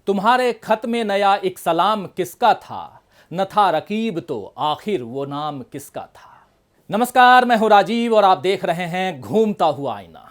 तुम्हारे खत में नया एक सलाम किसका था, न था रकीब तो आखिर वो नाम किसका था। नमस्कार, मैं हूं राजीव और आप देख रहे हैं घूमता हुआ आईना।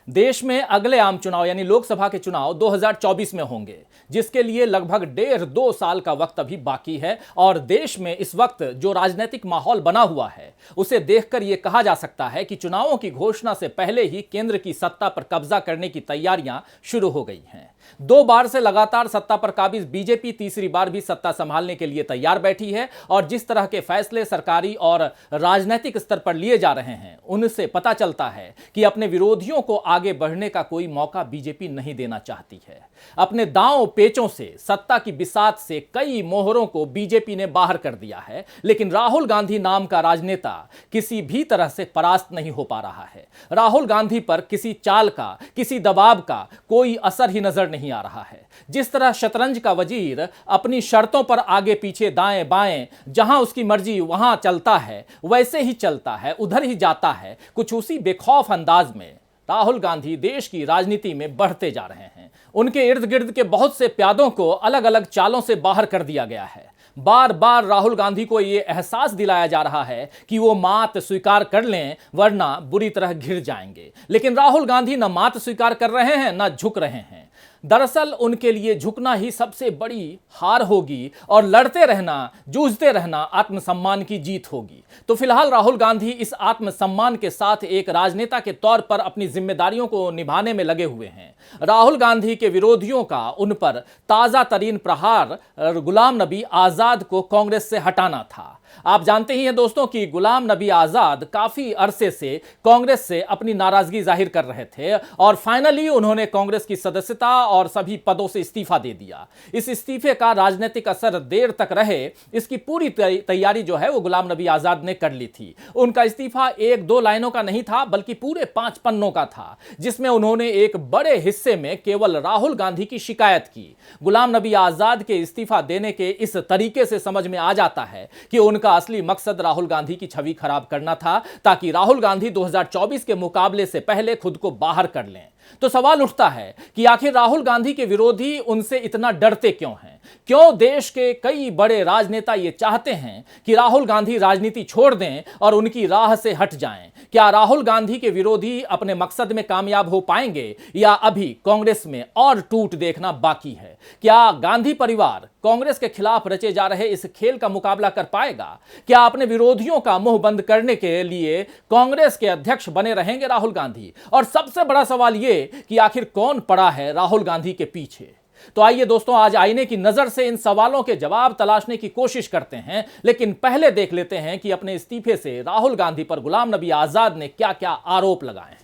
देश में अगले आम चुनाव यानी लोकसभा के चुनाव 2024 में होंगे, जिसके लिए लगभग 1.5-2 साल का वक्त अभी बाकी है। और देश में इस वक्त जो राजनीतिक माहौल बना हुआ है उसे देखकर यह कहा जा सकता है कि चुनावों की घोषणा से पहले ही केंद्र की सत्ता पर कब्जा करने की तैयारियां शुरू हो गई हैं। 2 बार से लगातार सत्ता पर काबिज बीजेपी तीसरी बार भी सत्ता संभालने के लिए तैयार बैठी है। और जिस तरह के फैसले सरकारी और राजनीतिक स्तर पर लिए जा रहे हैं उनसे पता चलता है कि अपने विरोधियों को आगे बढ़ने का कोई मौका बीजेपी नहीं देना चाहती है। अपने दांव पेचों से, सत्ता की बिसात से कई मोहरों को बीजेपी ने बाहर कर दिया है, लेकिन राहुल गांधी नाम का राजनेता किसी भी तरह से परास्त नहीं हो पा रहा है। राहुल गांधी पर किसी चाल का, किसी दबाव का कोई असर ही नजर नहीं आ रहा है। जिस तरह शतरंज का वजीर अपनी शर्तों पर आगे पीछे दाएं बाएं जहां उसकी मर्जी वहां चलता है, वैसे ही चलता है, उधर ही जाता है। कुछ उसी बेखौफ अंदाज में राहुल गांधी देश की राजनीति में बढ़ते जा रहे हैं। उनके इर्द गिर्द के बहुत से प्यादों को अलग अलग चालों से बाहर कर दिया गया है। बार बार राहुल गांधी को यह एहसास दिलाया जा रहा है कि वो मात स्वीकार कर लें वरना बुरी तरह घिर जाएंगे। लेकिन राहुल गांधी न मात स्वीकार कर रहे हैं न झुक रहे हैं। दरअसल उनके लिए झुकना ही सबसे बड़ी हार होगी और लड़ते रहना, जूझते रहना आत्मसम्मान की जीत होगी। तो फिलहाल राहुल गांधी इस आत्मसम्मान के साथ एक राजनेता के तौर पर अपनी जिम्मेदारियों को निभाने में लगे हुए हैं। राहुल गांधी के विरोधियों का उन पर ताजा तरीन प्रहार गुलाम नबी आजाद को कांग्रेस से हटाना था। आप जानते ही हैं दोस्तों कि गुलाम नबी आजाद काफी अरसे से कांग्रेस से अपनी नाराजगी जाहिर कर रहे थे और फाइनली उन्होंने कांग्रेस की सदस्यता और सभी पदों से इस्तीफा दे दिया। इस इस्तीफे का राजनीतिक असर देर तक रहे, इसकी पूरी तैयारी जो है वो गुलाम नबी आजाद ने कर ली थी। उनका इस्तीफा 1-2 लाइनों का नहीं था बल्कि पूरे 5 पन्नों का था, जिसमें उन्होंने एक बड़े हिस्से में केवल राहुल गांधी की शिकायत की। गुलाम नबी आजाद के इस्तीफा देने के इस तरीके से समझ में आ जाता है कि उनका असली मकसद राहुल गांधी की छवि खराब करना था, ताकि राहुल गांधी 2024 के मुकाबले से पहले खुद को बाहर कर लें। तो सवाल उठता है कि आखिर राहुल गांधी के विरोधी उनसे इतना डरते क्यों हैं? क्यों देश के कई बड़े राजनेता ये चाहते हैं कि राहुल गांधी राजनीति छोड़ दें और उनकी राह से हट जाएं? क्या राहुल गांधी के विरोधी अपने मकसद में कामयाब हो पाएंगे या अभी कांग्रेस में और टूट देखना बाकी है? क्या गांधी परिवार कांग्रेस के खिलाफ रचे जा रहे इस खेल का मुकाबला कर पाएगा? क्या अपने विरोधियों का मुंह बंद करने के लिए कांग्रेस के अध्यक्ष बने रहेंगे राहुल गांधी? और सबसे बड़ा सवाल यह कि आखिर कौन पड़ा है राहुल गांधी के पीछे? तो आइए दोस्तों, आज आईने की नजर से इन सवालों के जवाब तलाशने की कोशिश करते हैं। लेकिन पहले देख लेते हैं कि अपने इस्तीफे से राहुल गांधी पर गुलाम नबी आजाद ने क्या क्या आरोप लगाए हैं।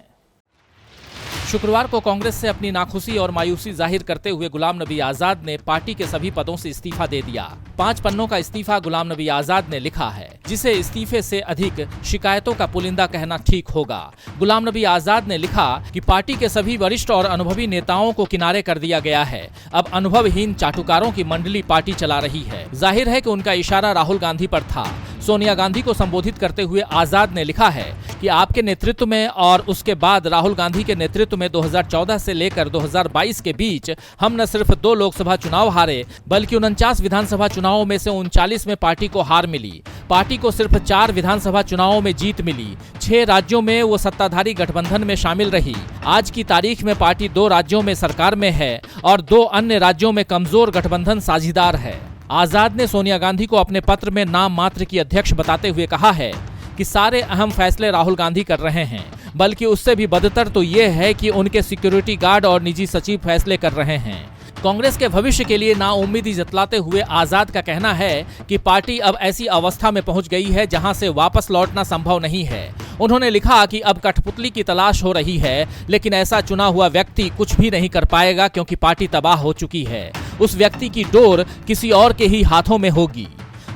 शुक्रवार को कांग्रेस से अपनी नाखुशी और मायूसी जाहिर करते हुए गुलाम नबी आजाद ने पार्टी के सभी पदों से इस्तीफा दे दिया। 5 पन्नों का इस्तीफा गुलाम नबी आजाद ने लिखा है, जिसे इस्तीफे से अधिक शिकायतों का पुलिंदा कहना ठीक होगा। गुलाम नबी आजाद ने लिखा कि पार्टी के सभी वरिष्ठ और अनुभवी नेताओं को किनारे कर दिया गया है। अब अनुभवहीन चाटुकारों की मंडली पार्टी चला रही है। जाहिर है कि उनका इशारा राहुल गांधी पर था। सोनिया गांधी को संबोधित करते हुए आजाद ने लिखा है कि आपके नेतृत्व में और उसके बाद राहुल गांधी के नेतृत्व में 2014 से लेकर 2022 के बीच हम न सिर्फ 2 लोकसभा चुनाव हारे, बल्कि 49 विधानसभा चुनावों में से 39 में पार्टी को हार मिली। पार्टी को सिर्फ 4 विधानसभा चुनावों में जीत मिली। 6 राज्यों में वो सत्ताधारी गठबंधन में शामिल रही। आज की तारीख में पार्टी 2 राज्यों में सरकार में है और 2 अन्य राज्यों में कमजोर गठबंधन साझीदार है। आजाद ने सोनिया गांधी को अपने पत्र में नाम मात्र की अध्यक्ष बताते हुए कहा है कि सारे अहम फैसले राहुल गांधी कर रहे हैं, बल्कि उससे भी बदतर तो ये है कि उनके सिक्योरिटी गार्ड और निजी सचिव फैसले कर रहे हैं। कांग्रेस के भविष्य के लिए नाउम्मीदी जतलाते हुए आजाद का कहना है कि पार्टी अब ऐसी अवस्था में पहुंच गई है जहां से वापस लौटना संभव नहीं है। उन्होंने लिखा कि अब कठपुतली की तलाश हो रही है, लेकिन ऐसा चुना हुआ व्यक्ति कुछ भी नहीं कर पाएगा क्योंकि पार्टी तबाह हो चुकी है। उस व्यक्ति की डोर किसी और के ही हाथों में होगी।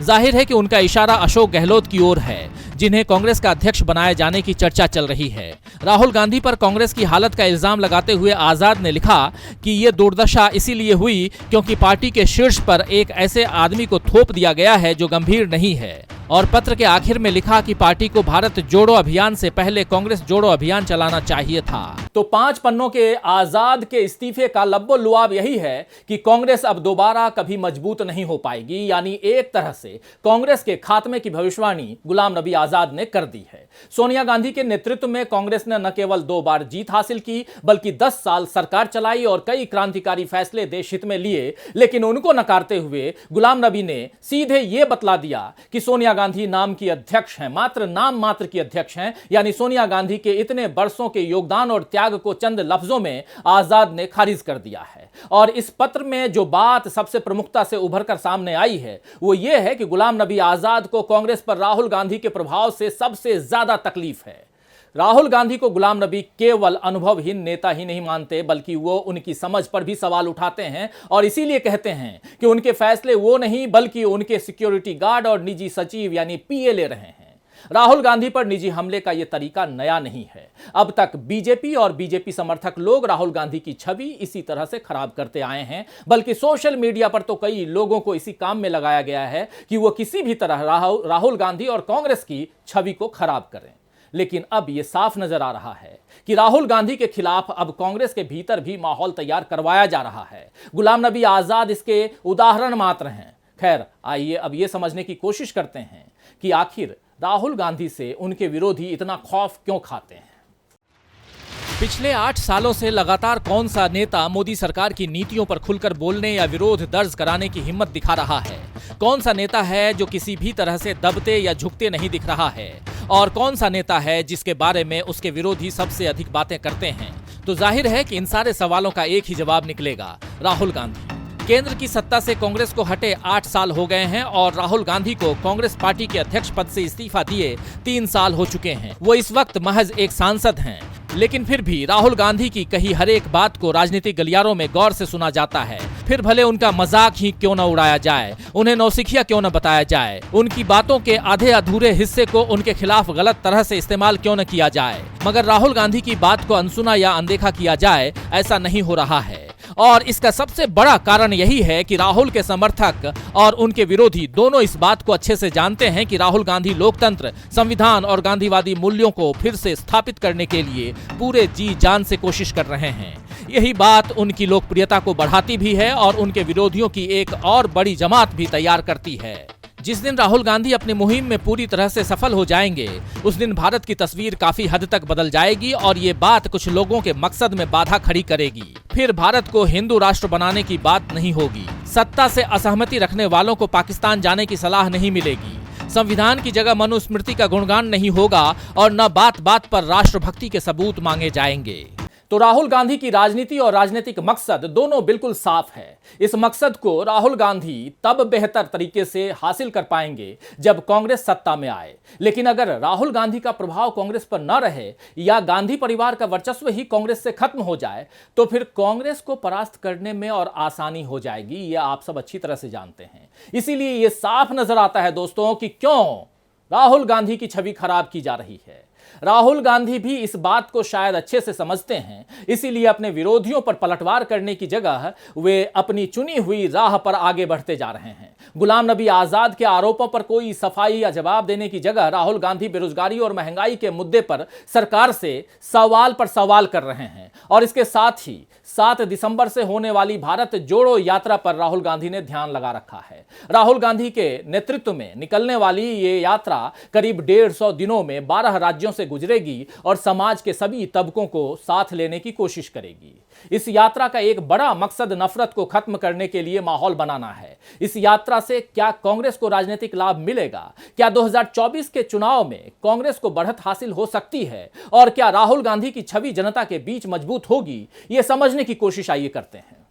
जाहिर है कि उनका इशारा अशोक गहलोत की ओर है, जिन्हें कांग्रेस का अध्यक्ष बनाए जाने की चर्चा चल रही है। राहुल गांधी पर कांग्रेस की हालत का इल्जाम लगाते हुए आजाद ने लिखा कि ये दुर्दशा इसीलिए हुई क्योंकि पार्टी के शीर्ष पर एक ऐसे आदमी को थोप दिया गया है जो गंभीर नहीं है। और पत्र के आखिर में लिखा कि पार्टी को भारत जोड़ो अभियान से पहले कांग्रेस जोड़ो अभियान चलाना चाहिए था। तो 5 पन्नों के आजाद के इस्तीफे का लब्बो लुआब यही है कि कांग्रेस अब दोबारा कभी मजबूत नहीं हो पाएगी, यानी एक तरह से कांग्रेस के खात्मे की भविष्यवाणी गुलाम नबी आजाद ने कर दी है। सोनिया गांधी के नेतृत्व में कांग्रेस ने न केवल 2 बार जीत हासिल की, बल्कि 10 साल सरकार चलाई और कई क्रांतिकारी फैसले देश हित में लिए, लेकिन उनको नकारते हुए गुलाम नबी ने सीधे यह बतला दिया कि सोनिया गांधी नाम की अध्यक्ष हैं, मात्र नाम मात्र की अध्यक्ष हैं, यानी सोनिया गांधी के इतने वर्षों के योगदान और त्याग को चंद लफ्जों में आजाद ने खारिज कर दिया है। और इस पत्र में जो बात सबसे प्रमुखता से उभर कर सामने आई है वो ये है कि गुलाम नबी आजाद को कांग्रेस पर राहुल गांधी के प्रभाव से सबसे ज्यादा तकलीफ है। राहुल गांधी को गुलाम नबी केवल अनुभवहीन नेता ही नहीं मानते, बल्कि वो उनकी समझ पर भी सवाल उठाते हैं और इसीलिए कहते हैं कि उनके फैसले वो नहीं बल्कि उनके सिक्योरिटी गार्ड और निजी सचिव यानी पीए ले रहे हैं। राहुल गांधी पर निजी हमले का यह तरीका नया नहीं है। अब तक बीजेपी और बीजेपी समर्थक लोग राहुल गांधी की छवि इसी तरह से खराब करते आए हैं, बल्कि सोशल मीडिया पर तो कई लोगों को इसी काम में लगाया गया है कि वो किसी भी तरह राहुल गांधी और कांग्रेस की छवि को खराब करें। लेकिन अब यह साफ नजर आ रहा है कि राहुल गांधी के खिलाफ अब कांग्रेस के भीतर भी माहौल तैयार करवाया जा रहा है। गुलाम नबी आजाद इसके उदाहरण मात्र हैं। खैर, आइए अब यह समझने की कोशिश करते हैं कि आखिर राहुल गांधी से उनके विरोधी इतना खौफ क्यों खाते हैं। पिछले 8 सालों से लगातार कौन सा नेता मोदी सरकार की नीतियों पर खुलकर बोलने या विरोध दर्ज कराने की हिम्मत दिखा रहा है? कौन सा नेता है जो किसी भी तरह से दबते या झुकते नहीं दिख रहा है? और कौन सा नेता है जिसके बारे में उसके विरोधी सबसे अधिक बातें करते हैं? तो जाहिर है कि इन सारे सवालों का एक ही जवाब निकलेगा, राहुल गांधी। केंद्र की सत्ता से कांग्रेस को हटे 8 साल हो गए हैं और राहुल गांधी को कांग्रेस पार्टी के अध्यक्ष पद से इस्तीफा दिए 3 साल हो चुके हैं। वो इस वक्त महज एक सांसद हैं, लेकिन फिर भी राहुल गांधी की कही हर एक बात को राजनीतिक गलियारों में गौर से सुना जाता है। फिर भले उनका मजाक ही क्यों न उड़ाया जाए, उन्हें नौसिखिया क्यों न बताया जाए, उनकी बातों के आधे अधूरे हिस्से को उनके खिलाफ गलत तरह से इस्तेमाल क्यों न किया जाए, मगर राहुल गांधी की बात को अनसुना या अनदेखा किया जाए, ऐसा नहीं हो रहा है। और इसका सबसे बड़ा कारण यही है कि राहुल के समर्थक और उनके विरोधी दोनों इस बात को अच्छे से जानते हैं कि राहुल गांधी लोकतंत्र, संविधान और गांधीवादी मूल्यों को फिर से स्थापित करने के लिए पूरे जी जान से कोशिश कर रहे हैं। यही बात उनकी लोकप्रियता को बढ़ाती भी है और उनके विरोधियों की एक और बड़ी जमात भी तैयार करती है। जिस दिन राहुल गांधी अपनी मुहिम में पूरी तरह से सफल हो जाएंगे, उस दिन भारत की तस्वीर काफी हद तक बदल जाएगी और ये बात कुछ लोगों के मकसद में बाधा खड़ी करेगी। फिर भारत को हिंदू राष्ट्र बनाने की बात नहीं होगी, सत्ता से असहमति रखने वालों को पाकिस्तान जाने की सलाह नहीं मिलेगी, संविधान की जगह मनुस्मृति का गुणगान नहीं होगा और न बात बात पर राष्ट्रभक्ति के सबूत मांगे जाएंगे। तो राहुल गांधी की राजनीति और राजनीतिक मकसद दोनों बिल्कुल साफ है। इस मकसद को राहुल गांधी तब बेहतर तरीके से हासिल कर पाएंगे जब कांग्रेस सत्ता में आए। लेकिन अगर राहुल गांधी का प्रभाव कांग्रेस पर न रहे या गांधी परिवार का वर्चस्व ही कांग्रेस से खत्म हो जाए, तो फिर कांग्रेस को परास्त करने में और आसानी हो जाएगी। यह आप सब अच्छी तरह से जानते हैं। इसीलिए यह साफ नजर आता है दोस्तों कि क्यों राहुल गांधी की छवि खराब की जा रही है। राहुल गांधी भी इस बात को शायद अच्छे से समझते हैं, इसीलिए अपने विरोधियों पर पलटवार करने की जगह वे अपनी चुनी हुई राह पर आगे बढ़ते जा रहे हैं। गुलाम नबी आजाद के आरोपों पर कोई सफाई या जवाब देने की जगह राहुल गांधी बेरोजगारी और महंगाई के मुद्दे पर सरकार से सवाल पर सवाल कर रहे हैं। और इसके साथ ही 7 दिसंबर से होने वाली भारत जोड़ो यात्रा पर राहुल गांधी ने ध्यान लगा रखा है। राहुल गांधी के नेतृत्व में निकलने वाली ये यात्रा करीब 150 दिनों में 12 राज्यों से गुजरेगी और समाज के सभी तबकों को साथ लेने की कोशिश करेगी। इस यात्रा का एक बड़ा मकसद नफरत को खत्म करने के लिए माहौल बनाना है। इस यात्रा से क्या कांग्रेस को राजनीतिक लाभ मिलेगा? क्या 2024 के चुनाव में कांग्रेस को बढ़त हासिल हो सकती है? और क्या राहुल गांधी की छवि जनता के बीच मजबूत होगी? यह समझने की कोशिश आइए करते हैं।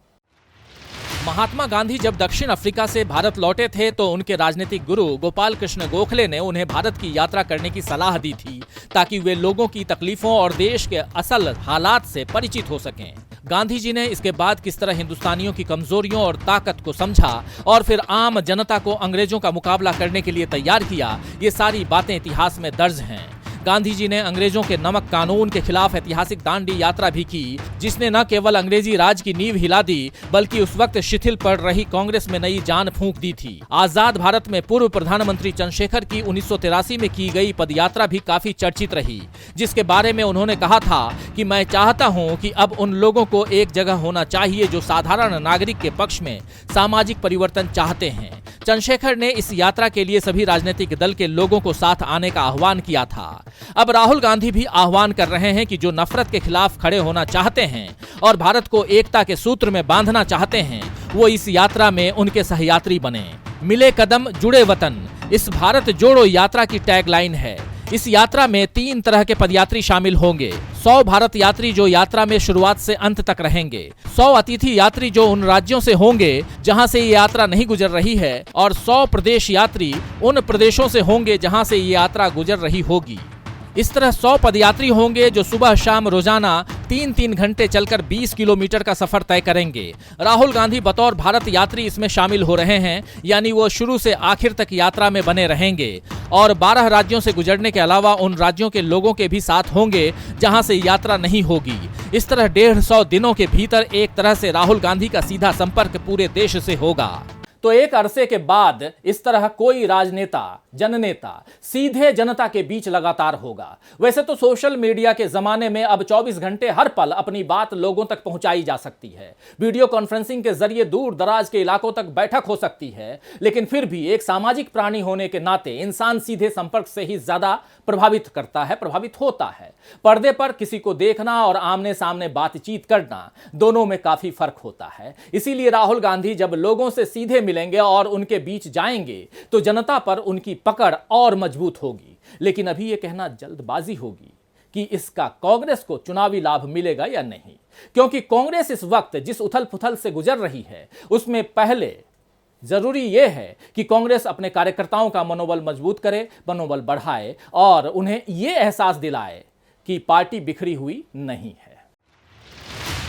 महात्मा गांधी जब दक्षिण अफ्रीका से भारत लौटे थे तो उनके राजनीतिक गुरु गोपाल कृष्ण गोखले ने उन्हें भारत की यात्रा करने की सलाह दी थी ताकि वे लोगों की तकलीफों और देश के असल हालात से परिचित हो सकें। गांधी जी ने इसके बाद किस तरह हिंदुस्तानियों की कमजोरियों और ताकत को समझा और फिर आम जनता को अंग्रेजों का मुकाबला करने के लिए तैयार किया, ये सारी बातें इतिहास में दर्ज हैं। गांधी जी ने अंग्रेजों के नमक कानून के खिलाफ ऐतिहासिक दांडी यात्रा भी की, जिसने न केवल अंग्रेजी राज की नींव हिला दी बल्कि उस वक्त शिथिल पड़ रही कांग्रेस में नई जान फूंक दी थी। आजाद भारत में पूर्व प्रधानमंत्री चंद्रशेखर की 1983 में की गई पदयात्रा भी काफी चर्चित रही, जिसके बारे में उन्होंने कहा था कि मैं चाहता हूं कि अब उन लोगों को एक जगह होना चाहिए जो साधारण नागरिक के पक्ष में सामाजिक परिवर्तन चाहते हैं। चंद्रशेखर ने इस यात्रा के लिए सभी राजनीतिक दल के लोगों को साथ आने का आह्वान किया था। अब राहुल गांधी भी आह्वान कर रहे हैं कि जो नफरत के खिलाफ खड़े होना चाहते हैं और भारत को एकता के सूत्र में बांधना चाहते हैं, वो इस यात्रा में उनके सहयात्री बने। मिले कदम जुड़े वतन इस भारत जोड़ो यात्रा की टैगलाइन है। इस यात्रा में 3 तरह के पदयात्री शामिल होंगे। 100 भारत यात्री जो यात्रा में शुरुआत से अंत तक रहेंगे, 100 अतिथि यात्री जो उन राज्यों से होंगे जहां से ये यात्रा नहीं गुजर रही है, और 100 प्रदेश यात्री उन प्रदेशों से होंगे जहां से ये यात्रा गुजर रही होगी। इस तरह 100 पदयात्री होंगे जो सुबह शाम रोजाना 3-3 घंटे चलकर 20 किलोमीटर का सफर तय करेंगे। राहुल गांधी बतौर भारत यात्री इसमें शामिल हो रहे हैं, यानी वो शुरू से आखिर तक यात्रा में बने रहेंगे और 12 राज्यों से गुजरने के अलावा उन राज्यों के लोगों के भी साथ होंगे जहां से यात्रा नहीं होगी। इस तरह 150 दिनों के भीतर एक तरह से राहुल गांधी का सीधा संपर्क पूरे देश से होगा। तो एक अरसे के बाद इस तरह कोई राजनेता, जननेता सीधे जनता के बीच लगातार होगा। वैसे तो सोशल मीडिया के जमाने में अब 24 घंटे हर पल अपनी बात लोगों तक पहुंचाई जा सकती है। वीडियो कॉन्फ्रेंसिंग के जरिए दूर दराज के इलाकों तक बैठक हो सकती है, लेकिन फिर भी एक सामाजिक प्राणी होने के नाते इंसान सीधे संपर्क से ही ज्यादा प्रभावित करता है, प्रभावित होता है। पर्दे पर किसी को देखना और आमने सामने बातचीत करना, दोनों में काफी फर्क होता है। इसीलिए राहुल गांधी जब लोगों से सीधे मिलेंगे और उनके बीच जाएंगे तो जनता पर उनकी पकड़ और मजबूत होगी। लेकिन अभी यह कहना जल्दबाजी होगी कि इसका कांग्रेस को चुनावी लाभ मिलेगा या नहीं, क्योंकि कांग्रेस इस वक्त जिस उथल पुथल से गुजर रही है उसमें पहले जरूरी यह है कि कांग्रेस अपने कार्यकर्ताओं का मनोबल मजबूत करे, मनोबल बढ़ाए और उन्हें यह एहसास दिलाए कि पार्टी बिखरी हुई नहीं है।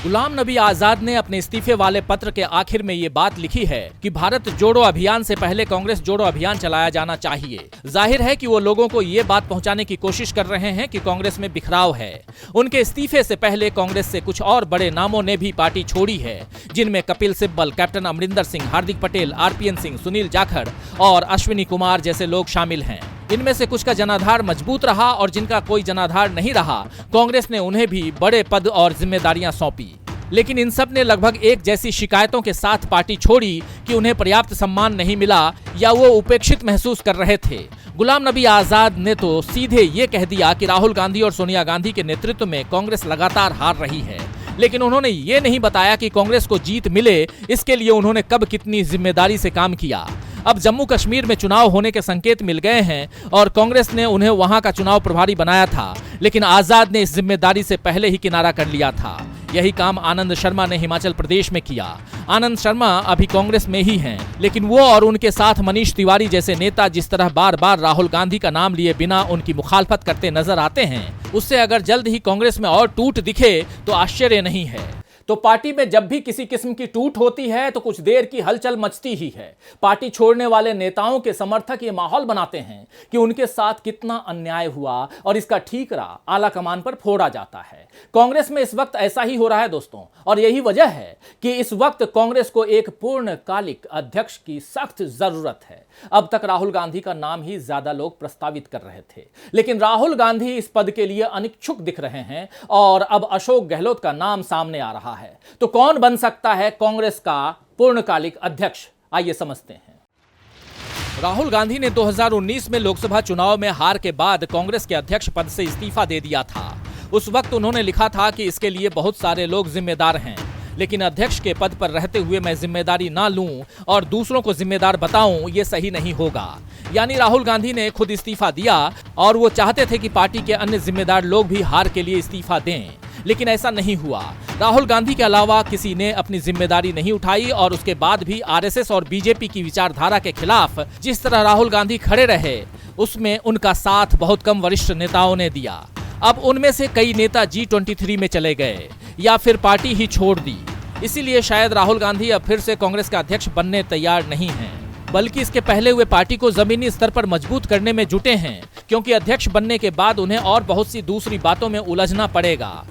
गुलाम नबी आजाद ने अपने इस्तीफे वाले पत्र के आखिर में ये बात लिखी है कि भारत जोड़ो अभियान से पहले कांग्रेस जोड़ो अभियान चलाया जाना चाहिए। जाहिर है कि वो लोगों को ये बात पहुंचाने की कोशिश कर रहे हैं कि कांग्रेस में बिखराव है। उनके इस्तीफे से पहले कांग्रेस से कुछ और बड़े नामों ने भी पार्टी छोड़ी है, जिनमें कपिल सिब्बल, कैप्टन अमरिंदर सिंह, हार्दिक पटेल, RPN सिंह, सुनील जाखड़ और अश्विनी कुमार जैसे लोग शामिल हैं। इनमें से कुछ का जनाधार मजबूत रहा और जिनका कोई जनाधार नहीं रहा, कांग्रेस ने उन्हें भी बड़े पद और जिम्मेदारियां सौंपी। लेकिन इन सब ने लगभग एक जैसी शिकायतों के साथ पार्टी छोड़ी कि उन्हें पर्याप्त सम्मान नहीं मिला या वो उपेक्षित महसूस कर रहे थे। गुलाम नबी आजाद ने तो सीधे ये कह दिया कि राहुल गांधी और सोनिया गांधी के नेतृत्व में कांग्रेस लगातार हार रही है, लेकिन उन्होंने ये नहीं बताया कि कांग्रेस को जीत मिले इसके लिए उन्होंने कब कितनी जिम्मेदारी से काम किया। अब जम्मू कश्मीर में चुनाव होने के संकेत मिल गए हैं और कांग्रेस ने उन्हें वहां का चुनाव प्रभारी बनाया था, लेकिन आजाद ने इस जिम्मेदारी से पहले ही किनारा कर लिया था। यही काम आनंद शर्मा ने हिमाचल प्रदेश में किया। आनंद शर्मा अभी कांग्रेस में ही हैं, लेकिन वो और उनके साथ मनीष तिवारी जैसे नेता जिस तरह बार बार राहुल गांधी का नाम लिए बिना उनकी मुखालफत करते नजर आते हैं, उससे अगर जल्द ही कांग्रेस में और टूट दिखे तो आश्चर्य नहीं है। तो पार्टी में जब भी किसी किस्म की टूट होती है तो कुछ देर की हलचल मचती ही है। पार्टी छोड़ने वाले नेताओं के समर्थक ये माहौल बनाते हैं कि उनके साथ कितना अन्याय हुआ और इसका ठीकरा आला कमान पर फोड़ा जाता है। कांग्रेस में इस वक्त ऐसा ही हो रहा है दोस्तों, और यही वजह है कि इस वक्त कांग्रेस को एक पूर्णकालिक अध्यक्ष की सख्त जरूरत है। अब तक राहुल गांधी का नाम ही ज्यादा लोग प्रस्तावित कर रहे थे, लेकिन राहुल गांधी इस पद के लिए अनिच्छुक दिख रहे हैं और अब अशोक गहलोत का नाम सामने आ रहा है। तो कौन बन सकता है कांग्रेस का पूर्णकालिक अध्यक्ष, आइए समझते हैं। राहुल गांधी ने 2019 में लोकसभा चुनाव में हार के बाद कांग्रेस के अध्यक्ष पद से इस्तीफा दे दिया था। उस वक्त उन्होंने लिखा था कि इसके लिए बहुत सारे लोग जिम्मेदार हैं, लेकिन अध्यक्ष के पद पर रहते हुए मैं जिम्मेदारी ना लूं और दूसरों को जिम्मेदार बताऊं, ये सही नहीं होगा। यानी राहुल गांधी ने खुद इस्तीफा दिया और वो चाहते थे कि पार्टी के अन्य जिम्मेदार लोग भी हार के लिए इस्तीफा दें, लेकिन ऐसा नहीं हुआ। राहुल गांधी के अलावा किसी ने अपनी जिम्मेदारी नहीं उठाई और उसके बाद भी RSS और बीजेपी की विचारधारा के खिलाफ जिस तरह राहुल गांधी खड़े रहे, उसमें उनका साथ बहुत कम वरिष्ठ नेताओं ने दिया। अब उनमें से कई नेता G23 में चले गए या फिर पार्टी ही छोड़ दी। इसीलिए शायद राहुल गांधी अब फिर से कांग्रेस का अध्यक्ष बनने तैयार नहीं हैं, बल्कि इसके पहले हुए पार्टी को जमीनी स्तर पर मजबूत करने में जुटे हैं। क्योंकि अध्यक्ष बनने के बाद उन्हें और बहुत सी दूसरी बातों में उलझना पड़ेगा।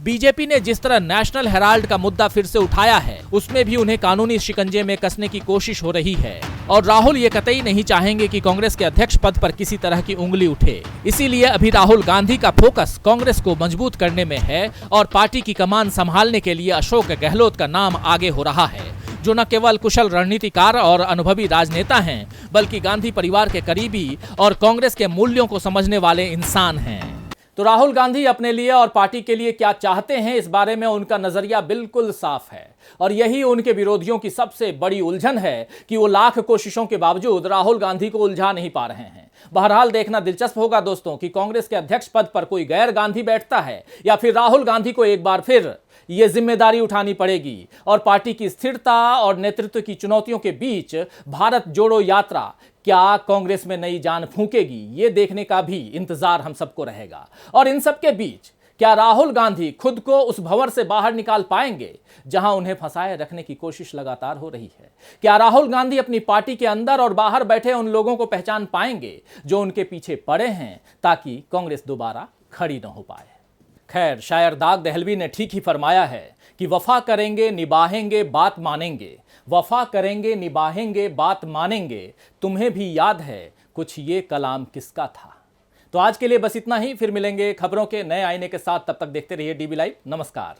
बीजेपी ने जिस तरह नेशनल हेराल्ड का मुद्दा फिर से उठाया है, उसमें भी उन्हें कानूनी शिकंजे में कसने की कोशिश हो रही है। और राहुल ये कतई नहीं चाहेंगे कि कांग्रेस के अध्यक्ष पद पर किसी तरह की उंगली उठे। इसीलिए अभी राहुल गांधी का फोकस कांग्रेस को मजबूत करने में है और पार्टी की कमान संभालने के लिए अशोक गहलोत का नाम आगे हो रहा है, जो न केवल कुशल रणनीतिकार और अनुभवी राजनेता हैं, बल्कि गांधी परिवार के करीबी और कांग्रेस के मूल्यों को समझने वाले इंसान हैं। तो राहुल गांधी अपने लिए और पार्टी के लिए क्या चाहते हैं, इस बारे में उनका नजरिया बिल्कुल साफ है। और यही उनके विरोधियों की सबसे बड़ी उलझन है कि वो लाख कोशिशों के बावजूद राहुल गांधी को उलझा नहीं पा रहे हैं। बहरहाल देखना दिलचस्प होगा दोस्तों कि कांग्रेस के अध्यक्ष पद पर कोई गैर गांधी बैठता है या फिर राहुल गांधी को एक बार फिर ये जिम्मेदारी उठानी पड़ेगी और पार्टी की स्थिरता और नेतृत्व की चुनौतियों के बीच भारत जोड़ो यात्रा क्या कांग्रेस में नई जान फूंकेगी, ये देखने का भी इंतजार हम सबको रहेगा। और इन सब के बीच क्या राहुल गांधी खुद को उस भंवर से बाहर निकाल पाएंगे जहां उन्हें फंसाए रखने की कोशिश लगातार हो रही है? क्या राहुल गांधी अपनी पार्टी के अंदर और बाहर बैठे उन लोगों को पहचान पाएंगे जो उनके पीछे पड़े हैं, ताकि कांग्रेस दोबारा खड़ी न हो पाए? खैर, शायर दाग दहलवी ने ठीक ही फरमाया है कि वफा करेंगे निभाएंगे बात मानेंगे, वफा करेंगे निभाएंगे बात मानेंगे, तुम्हें भी याद है कुछ ये कलाम किसका था। तो आज के लिए बस इतना ही, फिर मिलेंगे खबरों के नए आईने के साथ। तब तक देखते रहिए डीबी लाइव। नमस्कार।